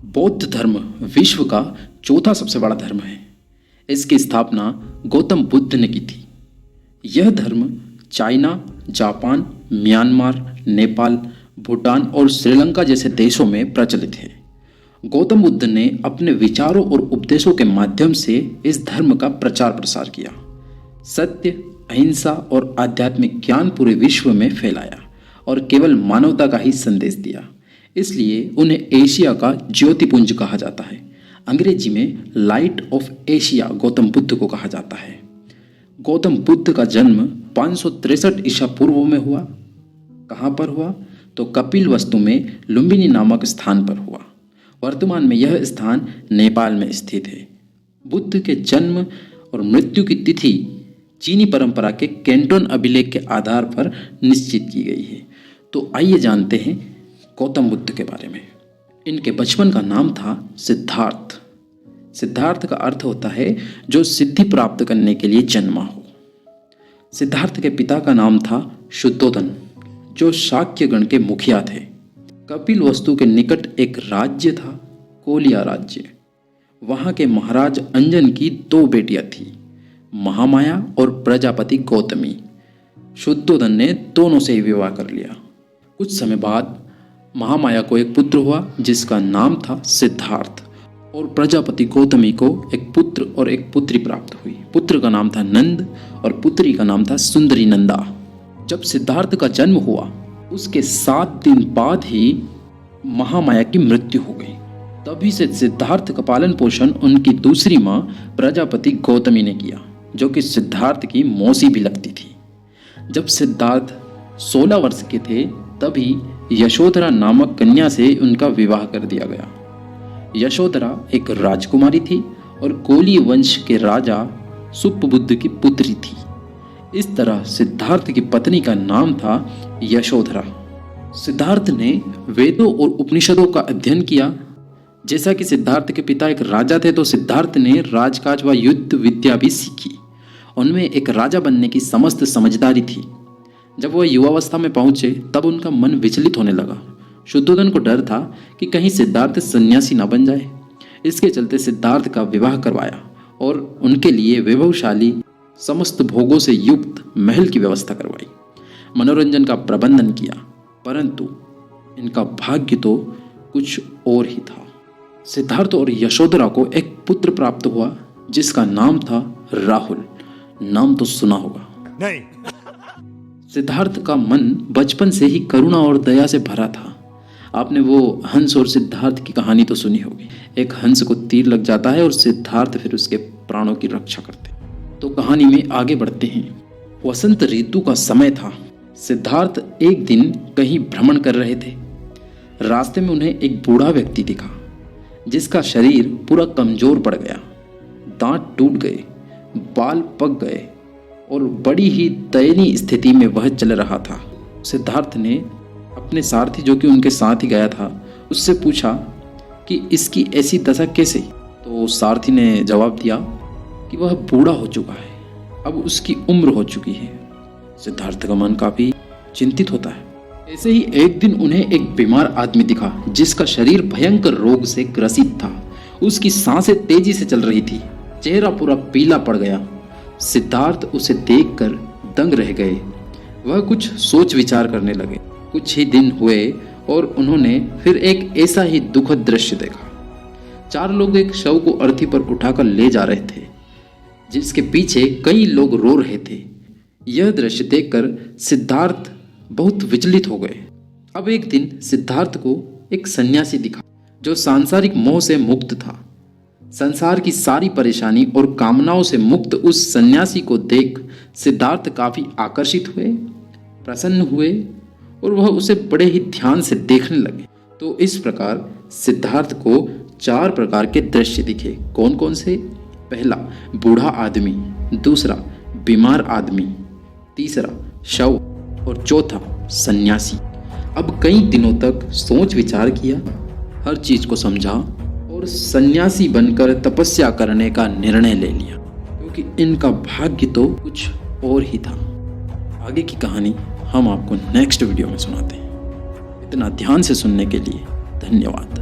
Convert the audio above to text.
बौद्ध धर्म विश्व का चौथा सबसे बड़ा धर्म है। इसकी स्थापना गौतम बुद्ध ने की थी। यह धर्म China, Japan, Myanmar, Nepal, Bhutan और श्रीलंका जैसे देशों में प्रचलित है। गौतम बुद्ध ने अपने विचारों और उपदेशों के माध्यम से इस धर्म का प्रचार प्रसार किया, सत्य, अहिंसा और आध्यात्मिक ज्ञान पूरे विश्व में फैलाया और केवल मानवता का ही संदेश दिया। इसलिए उन्हें एशिया का ज्योतिपुंज कहा जाता है। अंग्रेजी में light of Asia Gautam Buddha को कहा जाता है। गौतम बुद्ध का जन्म 563 ईसा पूर्व में हुआ। कहाँ पर हुआ? तो कपिलवस्तु में लुम्बिनी नामक स्थान पर हुआ। वर्तमान में यह स्थान नेपाल में स्थित है। बुद्ध के जन्म और मृत्यु की तिथि चीनी परंपरा के कैंटोन अभिलेख के आधार पर निश्चित की गई है। तो आइए जानते हैं गौतम बुद्ध के बारे में। इनके बचपन का नाम था सिद्धार्थ। सिद्धार्थ का अर्थ होता है जो सिद्धि प्राप्त करने के लिए जन्मा हो। सिद्धार्थ के पिता का नाम था शुद्धोधन, जो शाक्य गण के मुखिया थे। कपिलवस्तु के निकट एक राज्य था, कोलिया राज्य। वहां के महाराज अंजन की 2 बेटियां थी, महामाया और प्रजापति गौतमी। शुद्धोधन ने दोनों से ही विवाह कर लिया। कुछ समय बाद महामाया को एक पुत्र हुआ जिसका नाम था सिद्धार्थ, और प्रजापति गौतमी को एक पुत्र और एक पुत्री प्राप्त हुई। पुत्र का नाम था नंद और पुत्री का नाम था सुंदरी नंदा। जब सिद्धार्थ का जन्म हुआ उसके 7 दिन बाद ही महामाया की मृत्यु हो गई। तभी से सिद्धार्थ का पालन पोषण उनकी दूसरी माँ प्रजापति गौतमी ने किया, जो कि सिद्धार्थ की मौसी भी लगती थी। जब सिद्धार्थ 16 वर्ष के थे तभी यशोधरा नामक कन्या से उनका विवाह कर दिया गया। यशोधरा एक राजकुमारी थी और कोली वंश के राजा सुप्पबुद्ध की पुत्री थी। इस तरह सिद्धार्थ की पत्नी का नाम था यशोधरा। सिद्धार्थ ने वेदों और उपनिषदों का अध्ययन किया। जैसा कि सिद्धार्थ के पिता एक राजा थे, तो सिद्धार्थ ने राजकाज व युद्ध विद्या भी सीखी। उनमें एक राजा बनने की समस्त समझदारी थी। जब वह युवावस्था में पहुंचे तब उनका मन विचलित होने लगा। शुद्धोधन को डर था कि कहीं सिद्धार्थ सन्यासी न बन जाए। इसके चलते सिद्धार्थ का विवाह करवाया और उनके लिए वैभवशाली समस्त भोगों से युक्त महल की व्यवस्था करवाई। मनोरंजन का प्रबंधन किया, परंतु इनका भाग्य तो कुछ और ही था। सिद्धार्थ और यशोधरा को एक पुत्र प्राप्त हुआ जिसका नाम था राहुल। नाम तो सुना होगा नहीं। सिद्धार्थ का मन बचपन से ही करुणा और दया से भरा था। आपने वो हंस और सिद्धार्थ की कहानी तो सुनी होगी। एक हंस को तीर लग जाता है और सिद्धार्थ फिर उसके प्राणों की रक्षा करते हैं। तो कहानी में आगे बढ़ते हैं। वसंत ऋतु का समय था। सिद्धार्थ एक दिन कहीं भ्रमण कर रहे थे। रास्ते में उन्हें एक बूढ़ा व्यक्ति दिखा जिसका शरीर पूरा कमजोर पड़ गया, दांत टूट गए, बाल पक गए और बड़ी ही दयनीय स्थिति में वह चल रहा था। सिद्धार्थ ने अपने सारथी, जो कि उनके साथ ही गया था, उससे पूछा कि इसकी ऐसी दशा कैसे? तो सारथी ने जवाब दिया कि वह बूढ़ा हो चुका है, अब उसकी उम्र हो चुकी है। सिद्धार्थ का मन काफी चिंतित होता है। ऐसे ही एक दिन उन्हें एक बीमार आदमी दिखा जिसका शरीर भयंकर रोग से ग्रसित था। उसकी सांसें तेजी से चल रही थी, चेहरा पूरा पीला पड़ गया। सिद्धार्थ उसे देखकर दंग रह गए। वह कुछ सोच विचार करने लगे। कुछ ही दिन हुए और उन्होंने फिर एक ऐसा ही दुखद दृश्य देखा। 4 लोग एक शव को अर्थी पर उठाकर ले जा रहे थे, जिसके पीछे कई लोग रो रहे थे। यह दृश्य देखकर सिद्धार्थ बहुत विचलित हो गए। अब एक दिन सिद्धार्थ को एक सन्यासी दिखा जो सांसारिक मोह से मुक्त था। संसार की सारी परेशानी और कामनाओं से मुक्त उस सन्यासी को देख सिद्धार्थ काफी आकर्षित हुए, प्रसन्न हुए और वह उसे बड़े ही ध्यान से देखने लगे। तो इस प्रकार सिद्धार्थ को 4 प्रकार के दृश्य दिखे। कौन कौन से? पहला बूढ़ा आदमी, दूसरा बीमार आदमी, तीसरा शव और चौथा सन्यासी। अब कई दिनों तक सोच विचार किया, हर चीज को समझा और सन्यासी बनकर तपस्या करने का निर्णय ले लिया, क्योंकि इनका भाग्य तो कुछ और ही था। आगे की कहानी हम आपको नेक्स्ट वीडियो में सुनाते हैं। इतना ध्यान से सुनने के लिए धन्यवाद।